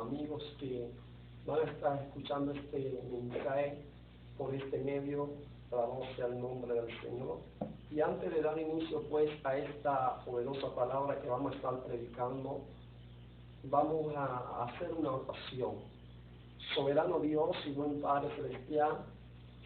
amigos que van a estar escuchando este mensaje por este medio. Alabado sea el nombre del Señor. Y antes de dar inicio pues a esta poderosa palabra que vamos a estar predicando, vamos a hacer una oración. Soberano Dios y buen Padre Celestial,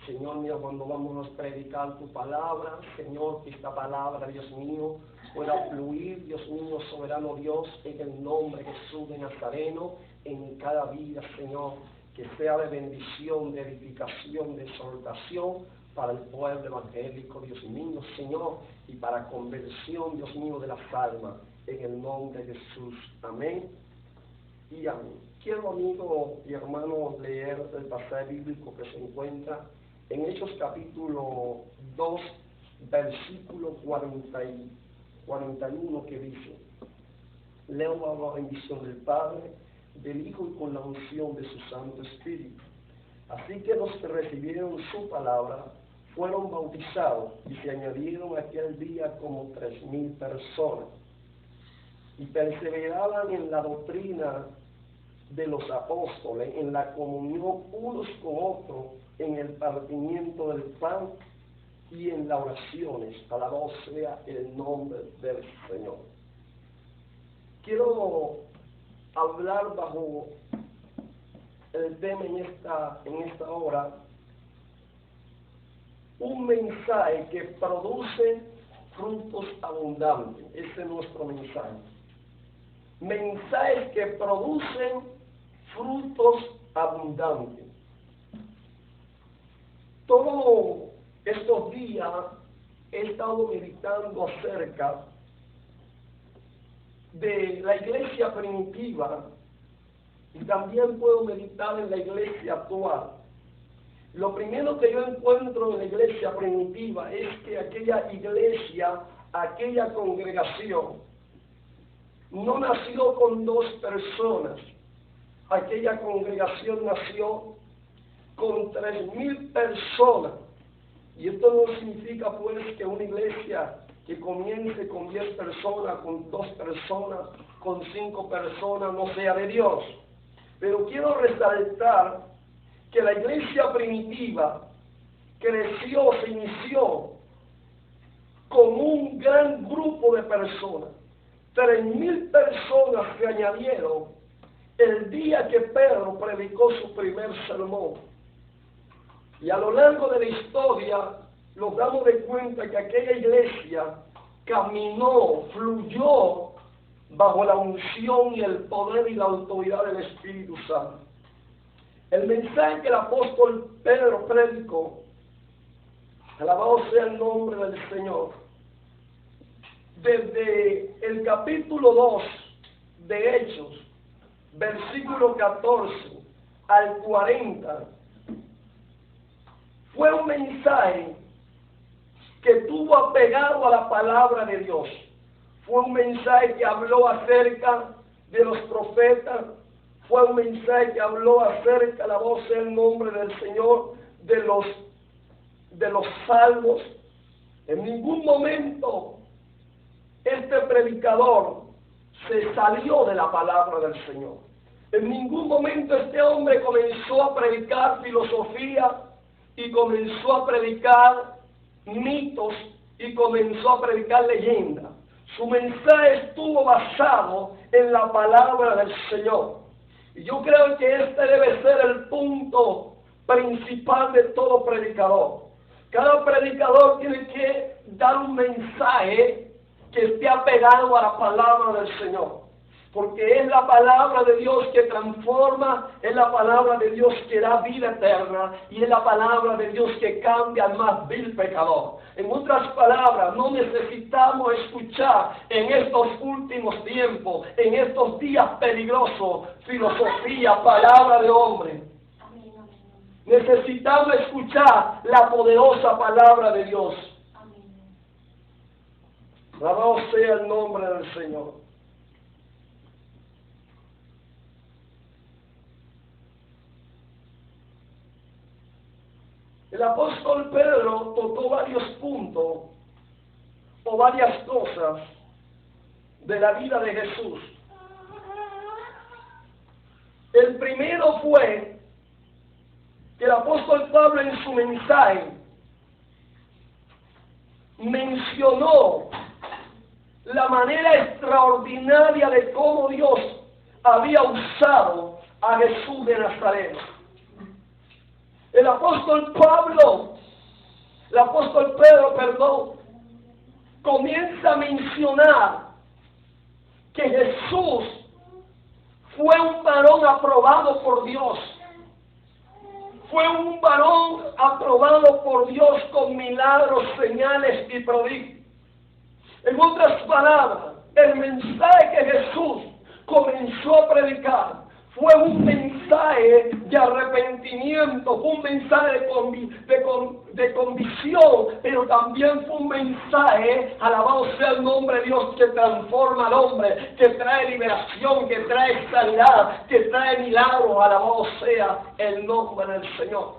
Señor mío, cuando vamos a predicar tu palabra, Señor, que esta palabra, Dios mío, pueda fluir, Dios mío, soberano Dios, en el nombre de Jesús de Nazareno, en cada vida, Señor, que sea de bendición, de edificación, de exhortación para el pueblo evangélico, Dios mío, Señor, y para conversión, Dios mío, de las almas, en el nombre de Jesús. Amén y amén. Quiero, amigo y hermano, leer el pasaje bíblico que se encuentra en Hechos capítulo 2, versículo 41, que dice: leo bajo la bendición del Padre, del Hijo y con la unción de su Santo Espíritu. Así que los que recibieron su palabra fueron bautizados y se añadieron aquel día como 3,000 personas. Y perseveraban en la doctrina de los apóstoles, en la comunión unos con otros, en el partimiento del pan y en las oraciones. Alabado sea el nombre del Señor. Quiero hablar bajo el tema en esta hora, un mensaje que produce frutos abundantes. Ese es nuestro mensaje. Mensajes que producen frutos abundantes. Todos estos días he estado meditando acerca de la iglesia primitiva y también puedo meditar en la iglesia actual. Lo primero que yo encuentro en la iglesia primitiva es que aquella iglesia, aquella congregación, no nació con 2 personas. Aquella congregación nació con 3,000 personas. Y esto no significa pues que una iglesia que comience con 10 personas, con 2 personas, con 5 personas no sea de Dios. Pero quiero resaltar que la iglesia primitiva creció, se inició con un gran grupo de personas. 3,000 personas se añadieron el día que Pedro predicó su primer sermón. Y a lo largo de la historia nos damos de cuenta que aquella iglesia caminó, fluyó bajo la unción y el poder y la autoridad del Espíritu Santo. El mensaje que el apóstol Pedro predicó, alabado sea el nombre del Señor, desde el capítulo 2 de Hechos, versículo 14 al 40, fue un mensaje que estuvo apegado a la palabra de Dios. Fue un mensaje que habló acerca de los profetas. Fue un mensaje que habló acerca, la voz del nombre del Señor, de los salmos. En ningún momento este predicador se salió de la palabra del Señor. En ningún momento este hombre comenzó a predicar filosofía y comenzó a predicar mitos y comenzó a predicar leyendas. Su mensaje estuvo basado en la palabra del Señor. Y yo creo que este debe ser el punto principal de todo predicador. Cada predicador tiene que dar un mensaje que esté apegado a la palabra del Señor. Porque es la palabra de Dios que transforma, es la palabra de Dios que da vida eterna y es la palabra de Dios que cambia al más vil pecador. En otras palabras, no necesitamos escuchar en estos últimos tiempos, en estos días peligrosos, filosofía, palabra de hombre. Necesitamos escuchar la poderosa palabra de Dios. Alabado sea el nombre del Señor. El apóstol Pedro tocó varios puntos o varias cosas de la vida de Jesús. El primero fue que el apóstol Pablo en su mensaje mencionó la manera extraordinaria de cómo Dios había usado a Jesús de Nazaret. El apóstol Pedro, comienza a mencionar que Jesús fue un varón aprobado por Dios. Fue un varón aprobado por Dios con milagros, señales y prodigios. En otras palabras, el mensaje que Jesús comenzó a predicar fue un mensaje de arrepentimiento, fue un mensaje de convicción, pero también fue un mensaje, alabado sea el nombre de Dios, que transforma al hombre, que trae liberación, que trae sanidad, que trae milagros, alabado sea el nombre del Señor.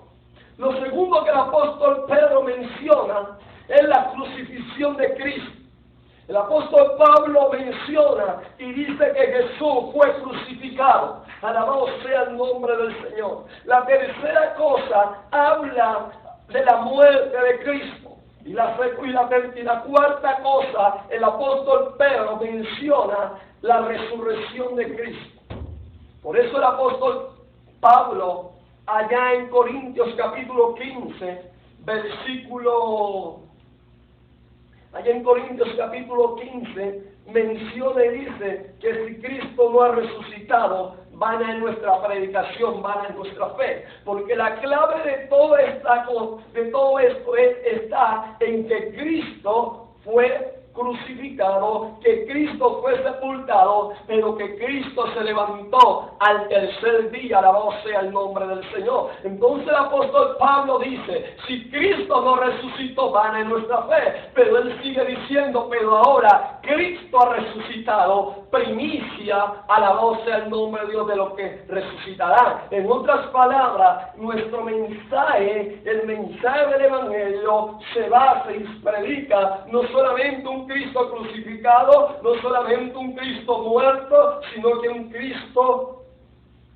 Lo segundo que el apóstol Pedro menciona es la crucifixión de Cristo. El apóstol Pablo menciona y dice que Jesús fue crucificado. Alabado sea el nombre del Señor. La tercera cosa habla de la muerte de Cristo. Y la cuarta cosa, el apóstol Pedro menciona la resurrección de Cristo. Por eso el apóstol Pablo, allá en Corintios capítulo 15, allá en Corintios capítulo 15, menciona y dice que si Cristo no ha resucitado, vana es nuestra predicación, vana es nuestra fe. Porque la clave de todo esto está en que Cristo fue crucificado, que Cristo fue sepultado, pero que Cristo se levantó al tercer día, alabado sea el nombre del Señor. Entonces el apóstol Pablo dice, si Cristo no resucitó, vana es nuestra fe, pero él sigue diciendo, pero ahora Cristo ha resucitado, primicia, alabado sea el nombre de Dios de los que resucitarán. En otras palabras, nuestro mensaje, el mensaje del Evangelio, se basa y predica no solamente un Cristo crucificado, no solamente un Cristo muerto, sino que un Cristo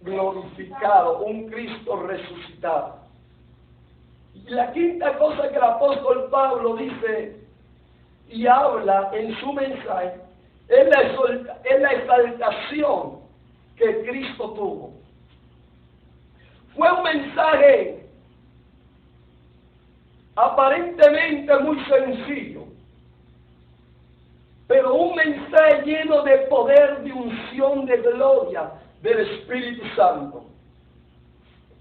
glorificado, un Cristo resucitado. Y la quinta cosa que el apóstol Pablo dice y habla en su mensaje es la exaltación que Cristo tuvo. Fue un mensaje aparentemente muy sencillo, pero un mensaje lleno de poder, de unción, de gloria del Espíritu Santo.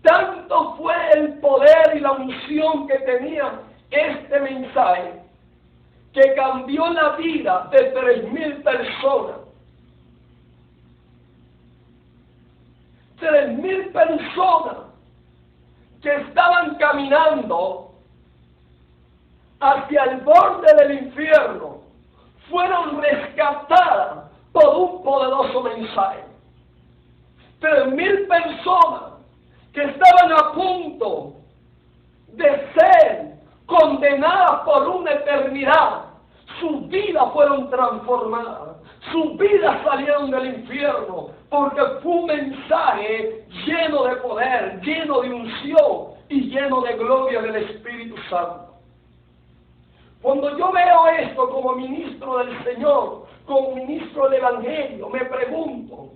Tanto fue el poder y la unción que tenía este mensaje, que cambió la vida de 3,000 personas. 3,000 personas que estaban caminando hacia el borde del infierno fueron rescatadas por un poderoso mensaje. 3,000 personas que estaban a punto de ser condenadas por una eternidad, sus vidas fueron transformadas, sus vidas salieron del infierno, porque fue un mensaje lleno de poder, lleno de unción y lleno de gloria del Espíritu Santo. Cuando yo veo esto como ministro del Señor, como ministro del Evangelio, me pregunto,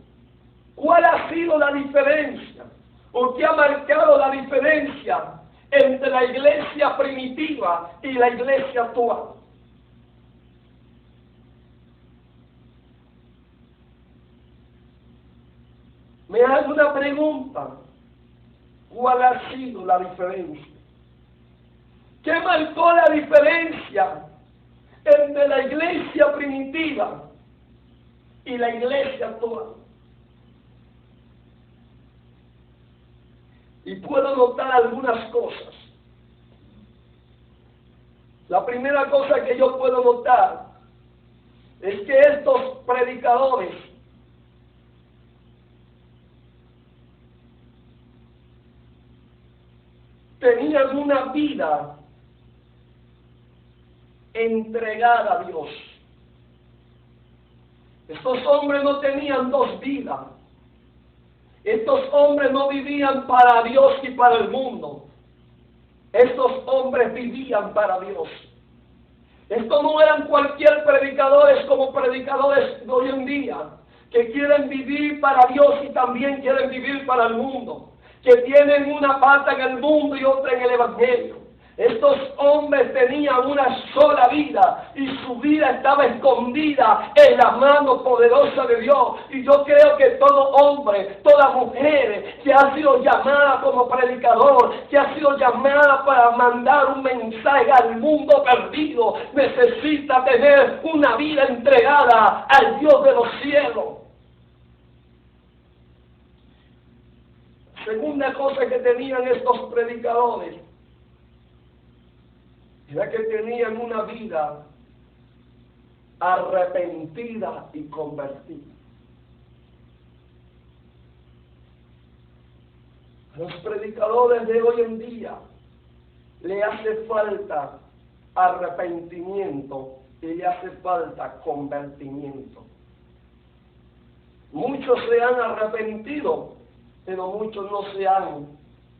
¿cuál ha sido la diferencia? ¿O qué ha marcado la diferencia entre la iglesia primitiva y la iglesia actual? Me hago una pregunta. ¿Cuál ha sido la diferencia? ¿Qué marcó la diferencia entre la iglesia primitiva y la iglesia actual? Y puedo notar algunas cosas. La primera cosa que yo puedo notar es que estos predicadores tenían una vida entregada a Dios. Estos hombres no tenían dos vidas. Estos hombres no vivían para Dios y para el mundo. Estos hombres vivían para Dios. Estos no eran cualquier predicadores como predicadores de hoy en día, que quieren vivir para Dios y también quieren vivir para el mundo, que tienen una pata en el mundo y otra en el Evangelio. Estos hombres tenían una sola vida y su vida estaba escondida en la mano poderosa de Dios. Y yo creo que todo hombre, toda mujer que ha sido llamada como predicador, que ha sido llamada para mandar un mensaje al mundo perdido, necesita tener una vida entregada al Dios de los cielos. Segunda cosa que tenían estos predicadores era que tenían una vida arrepentida y convertida. A los predicadores de hoy en día le hace falta arrepentimiento y le hace falta convertimiento. Muchos se han arrepentido, pero muchos no se han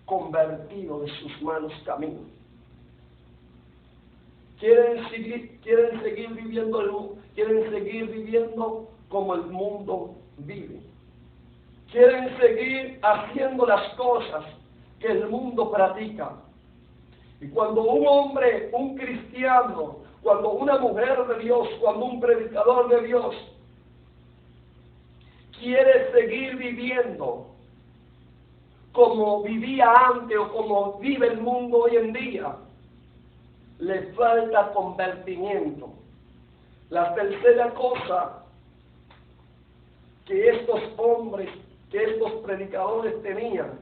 convertido de sus malos caminos. Quieren seguir viviendo como el mundo vive. Quieren seguir haciendo las cosas que el mundo practica. Y cuando un hombre, un cristiano, cuando una mujer de Dios, cuando un predicador de Dios quiere seguir viviendo como vivía antes o como vive el mundo hoy en día, le falta convertimiento. La tercera cosa que estos hombres, que estos predicadores tenían,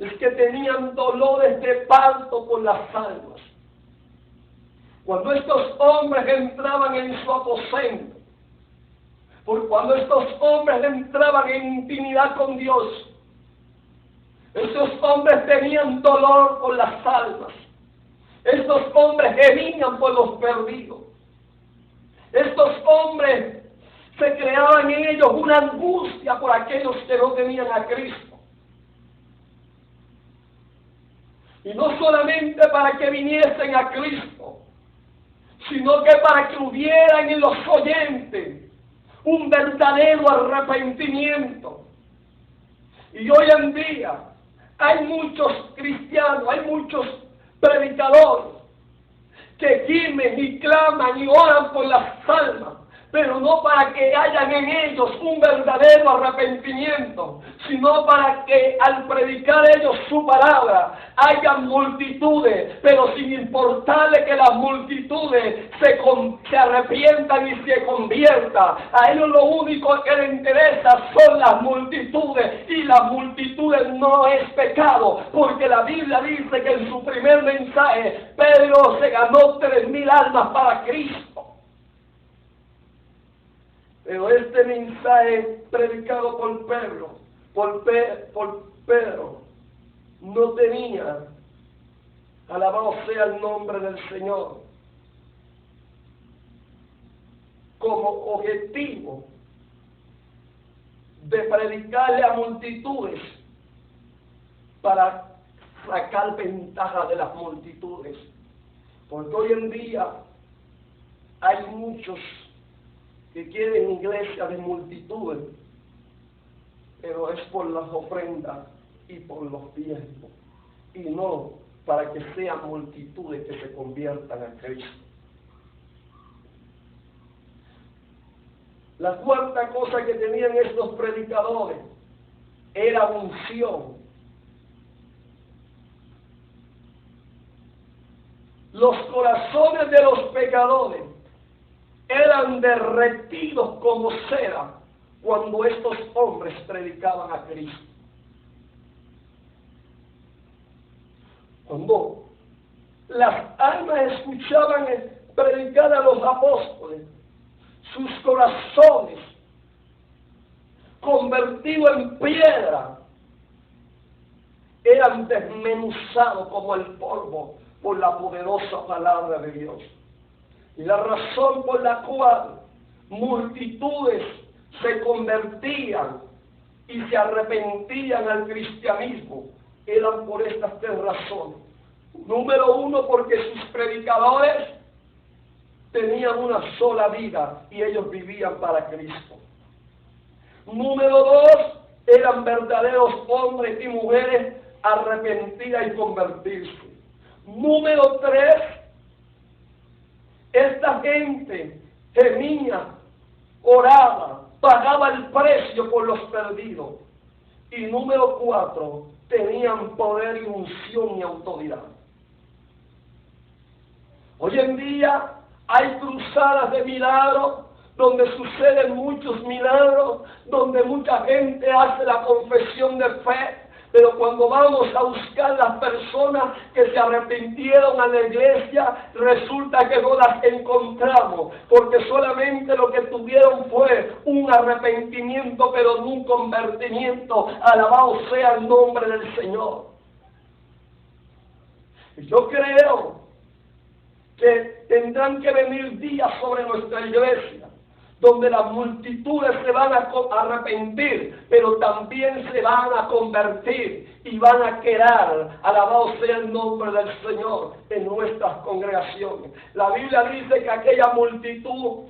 es que tenían dolores de parto por las almas. Cuando estos hombres entraban en su aposento, cuando estos hombres entraban en intimidad con Dios, esos hombres tenían dolor por las almas. Estos hombres gemían por los perdidos. Estos hombres se creaban en ellos una angustia por aquellos que no tenían a Cristo. Y no solamente para que viniesen a Cristo, sino que para que hubieran en los oyentes un verdadero arrepentimiento. Y hoy en día hay muchos cristianos, hay muchos predicadores que gimen y claman y oran por las almas, pero no para que hayan en ellos un verdadero arrepentimiento, sino para que al predicar ellos su palabra hayan multitudes, pero sin importarle que las multitudes se arrepientan y se conviertan. A ellos lo único que les interesa son las multitudes, y las multitudes no es pecado, porque la Biblia dice que en su primer mensaje Pedro se ganó 3,000 almas para Cristo. Pero este mensaje predicado por Pedro, no tenía, alabado sea el nombre del Señor, como objetivo de predicarle a multitudes para sacar ventaja de las multitudes. Porque hoy en día hay muchos que quieren iglesia de multitudes, pero es por las ofrendas y por los diezmos, y no para que sean multitudes que se conviertan a Cristo. La cuarta cosa que tenían estos predicadores era unción. Los corazones de los pecadores eran derretidos como cera cuando estos hombres predicaban a Cristo. Cuando las almas escuchaban predicar a los apóstoles, sus corazones convertidos en piedra eran desmenuzados como el polvo por la poderosa palabra de Dios. Y la razón por la cual multitudes se convertían y se arrepentían al cristianismo eran por estas tres razones. Número uno, porque sus predicadores tenían una sola vida y ellos vivían para Cristo. Número dos, eran verdaderos hombres y mujeres arrepentidas y convertirse. Número tres, esta gente gemía, oraba, pagaba el precio por los perdidos. Y número cuatro, tenían poder y unción y autoridad. Hoy en día hay cruzadas de milagros, donde suceden muchos milagros, donde mucha gente hace la confesión de fe, pero cuando vamos a buscar las personas que se arrepintieron a la iglesia, resulta que no las encontramos, porque solamente lo que tuvieron fue un arrepentimiento, pero no un convertimiento. Alabado sea el nombre del Señor. Yo creo que tendrán que venir días sobre nuestra iglesia, donde las multitudes se van a arrepentir, pero también se van a convertir y van a quedar, alabado sea el nombre del Señor, en nuestras congregaciones. La Biblia dice que aquella multitud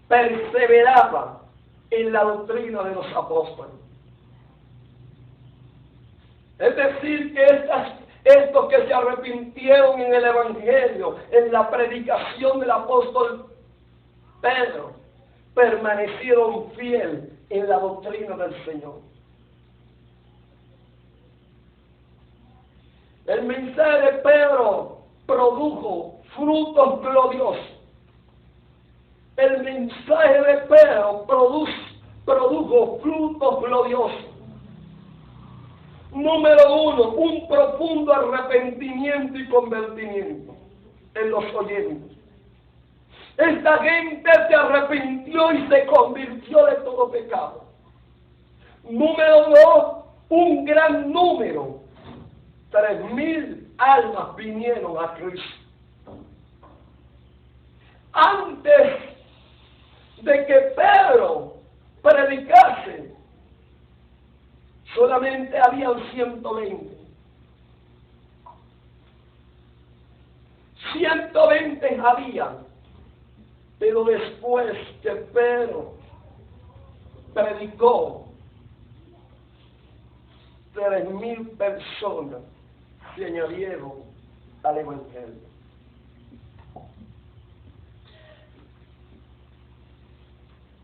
perseveraba en la doctrina de los apóstoles. Es decir, que estos que se arrepintieron en el Evangelio, en la predicación del apóstol Pedro, permanecieron fieles en la doctrina del Señor. El mensaje de Pedro produjo frutos gloriosos. El mensaje de Pedro produjo frutos gloriosos. Número uno, un profundo arrepentimiento y convertimiento en los oyentes. Esta gente se arrepintió y se convirtió de todo pecado. Número dos, un gran número, 3,000 almas vinieron a Cristo. Antes de que Pedro predicase, solamente habían 120. 120 habían. Pero después que Pedro predicó, 3,000 personas se añadieron al Evangelio.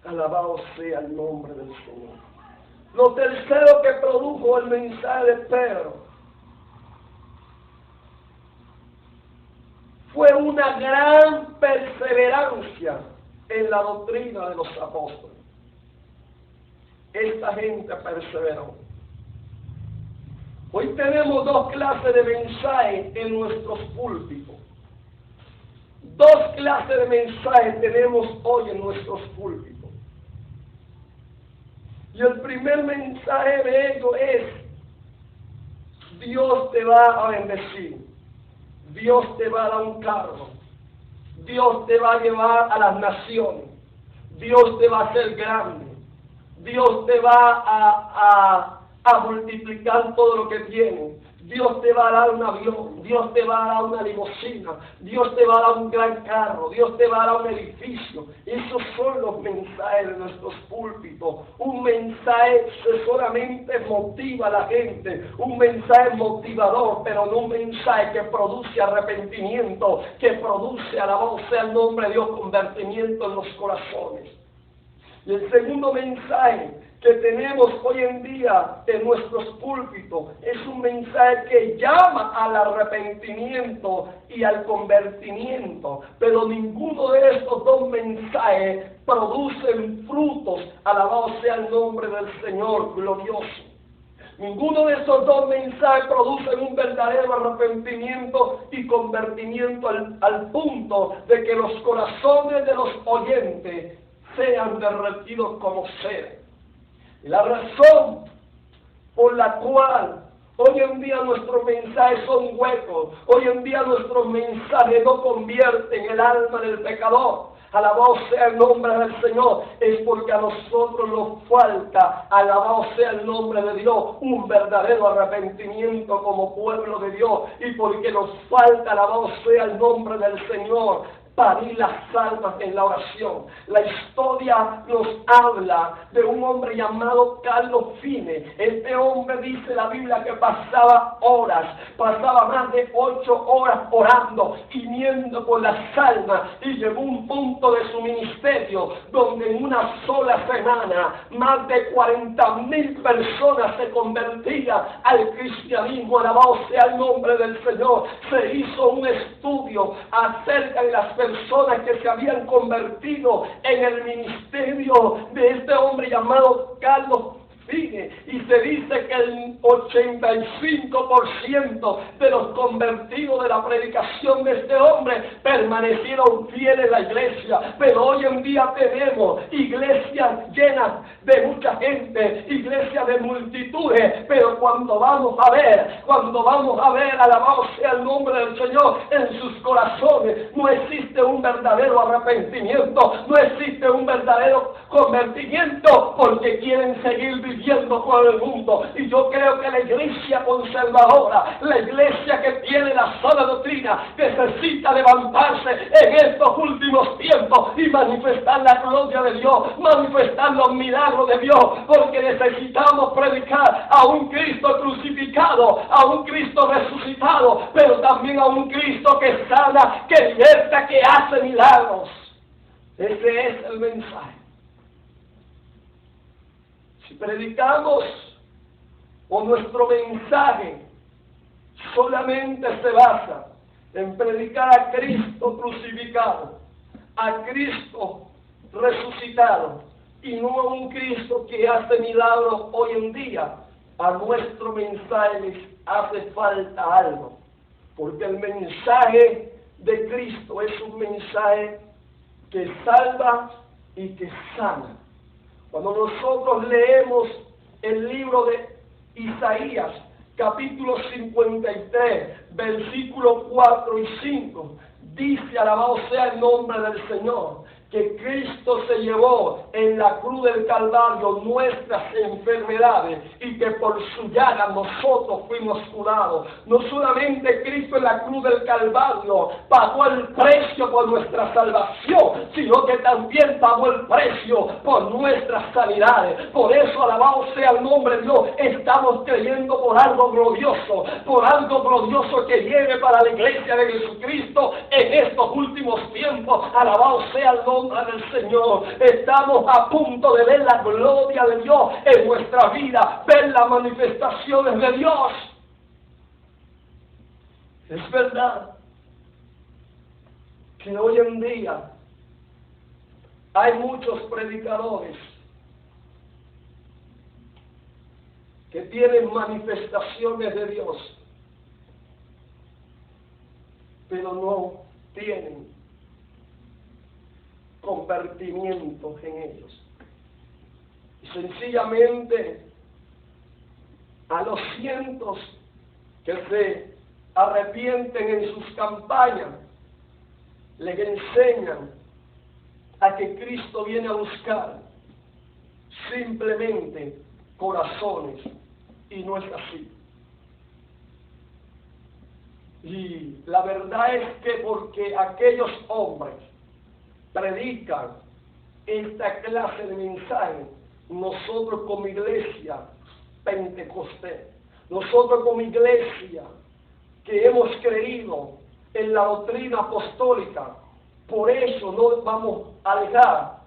Alabado sea el nombre del Señor. Lo tercero que produjo el mensaje de Pedro fue una gran perseverancia en la doctrina de los apóstoles. Esta gente perseveró. Hoy tenemos dos clases de mensajes en nuestros púlpitos. Dos clases de mensajes tenemos hoy en nuestros púlpitos. Y el primer mensaje de ellos es: Dios te va a bendecir. Dios te va a dar un cargo. Dios te va a llevar a las naciones. Dios te va a hacer grande. Dios te va a multiplicar todo lo que tienes. Dios te va a dar un avión. Dios te va a dar una limusina. Dios te va a dar un gran carro. Dios te va a dar un edificio. Esos son los mensajes de nuestros púlpitos. Un mensaje que solamente motiva a la gente. Un mensaje motivador, pero no un mensaje que produce arrepentimiento, que produce, alabado sea el nombre de Dios, convertimiento en los corazones. Y el segundo mensaje que tenemos hoy en día en nuestros púlpitos es un mensaje que llama al arrepentimiento y al convertimiento, pero ninguno de estos dos mensajes producen frutos, alabado sea el nombre del Señor glorioso. Ninguno de esos dos mensajes producen un verdadero arrepentimiento y convertimiento al punto de que los corazones de los oyentes sean derretidos como cera. La razón por la cual hoy en día nuestros mensajes son huecos, hoy en día nuestros mensajes no convierten el alma del pecador, Alabado sea el nombre del Señor. Es porque a nosotros nos falta, alabado sea el nombre de Dios, un verdadero arrepentimiento como pueblo de Dios. Y porque nos falta, alabado sea el nombre del Señor, parir las almas en la oración. La historia nos habla de un hombre llamado Carlos Fine. Este hombre, dice la Biblia, que pasaba más de 8 horas orando y viendo por las almas, y llegó un punto de su ministerio donde en una sola semana más de 40,000 personas se convertían al cristianismo. Alabado sea el nombre del Señor. Se hizo un estudio acerca de las personas que se habían convertido en el ministerio de este hombre llamado Carlos Fine, y se dice que el 85% de los convertidos de la predicación de este hombre permanecieron fieles a la iglesia. Pero hoy en día tenemos iglesias llenas de mucha gente, iglesias de multitudes, pero cuando vamos a ver, alabado sea el nombre del Señor, en sus corazones no existe un verdadero arrepentimiento, no existe un verdadero convertimiento, porque quieren seguir viviendo por el mundo. Y yo creo que la iglesia conservadora, la iglesia que tiene la sola doctrina, necesita levantarse en estos últimos tiempos y manifestar la gloria de Dios, manifestar los milagros de Dios, porque necesitamos predicar a un Cristo crucificado, a un Cristo resucitado, pero también a un Cristo que sana, que liberta, que hace milagros. Ese es el mensaje. Si predicamos o nuestro mensaje solamente se basa en predicar a Cristo crucificado, a Cristo resucitado, y no a un Cristo que hace milagros hoy en día, a nuestro mensaje les hace falta algo, porque el mensaje de Cristo es un mensaje que salva y que sana. Cuando nosotros leemos el libro de Isaías, capítulo 53, versículos 4 y 5, dice, alabado sea el nombre del Señor, que Cristo se llevó en la cruz del Calvario nuestras enfermedades y que por su llaga nosotros fuimos curados. No solamente Cristo en la cruz del Calvario pagó el precio por nuestra salvación, sino que también pagó el precio por nuestras sanidades. Por eso, alabado sea el nombre de Dios, estamos creyendo por algo glorioso que llegue para la iglesia de Jesucristo en estos últimos tiempos. Alabado sea el nombre del Señor. Estamos a punto de ver la gloria de Dios en nuestra vida, ver las manifestaciones de Dios. Es verdad que hoy en día hay muchos predicadores que tienen manifestaciones de Dios, pero no tienen convertimientos en ellos. Y sencillamente a los cientos que se arrepienten en sus campañas, les enseñan a que Cristo viene a buscar simplemente corazones, y no es así. Y la verdad es que porque aquellos hombres predican esta clase de mensaje, nosotros como iglesia Pentecostés, nosotros como iglesia que hemos creído en la doctrina apostólica, por eso no vamos a dejar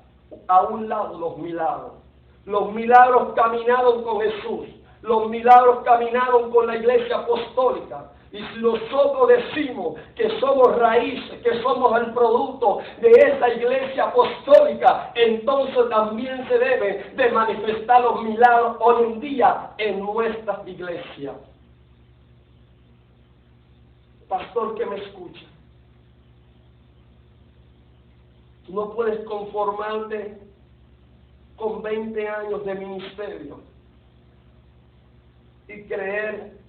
a un lado los milagros. Los milagros caminaron con Jesús, los milagros caminaron con la iglesia apostólica. Y si nosotros decimos que somos raíces, que somos el producto de esa iglesia apostólica, entonces también se deben de manifestar los milagros hoy en día en nuestras iglesias. Pastor que me escucha, tú no puedes conformarte con 20 años de ministerio y creer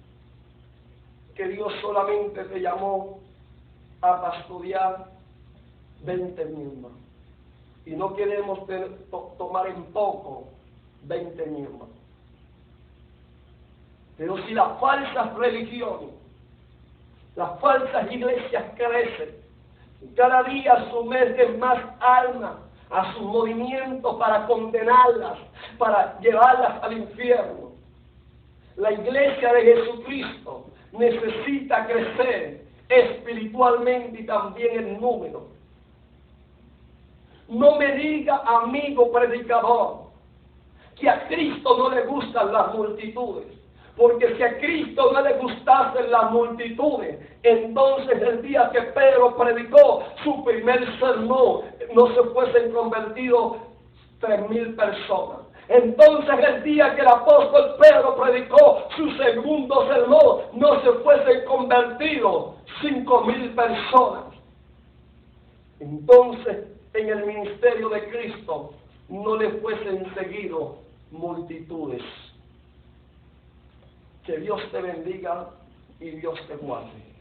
que Dios solamente te llamó a pastorear 20 miembros. y no queremos tomar en poco 20 miembros. Pero si las falsas religiones, las falsas iglesias crecen, cada día sumergen más almas a sus movimientos para condenarlas, para llevarlas al infierno. La iglesia de Jesucristo necesita crecer espiritualmente y también en número. No me diga, amigo predicador, que a Cristo no le gustan las multitudes. Porque si a Cristo no le gustasen las multitudes, entonces el día que Pedro predicó su primer sermón, no se fuesen convertidos 3,000 personas. Entonces el día que el apóstol Pedro predicó su segundo sermón, no se fuesen convertidos 5,000 personas. Entonces en el ministerio de Cristo no le fuesen seguidos multitudes. Que Dios te bendiga y Dios te guarde.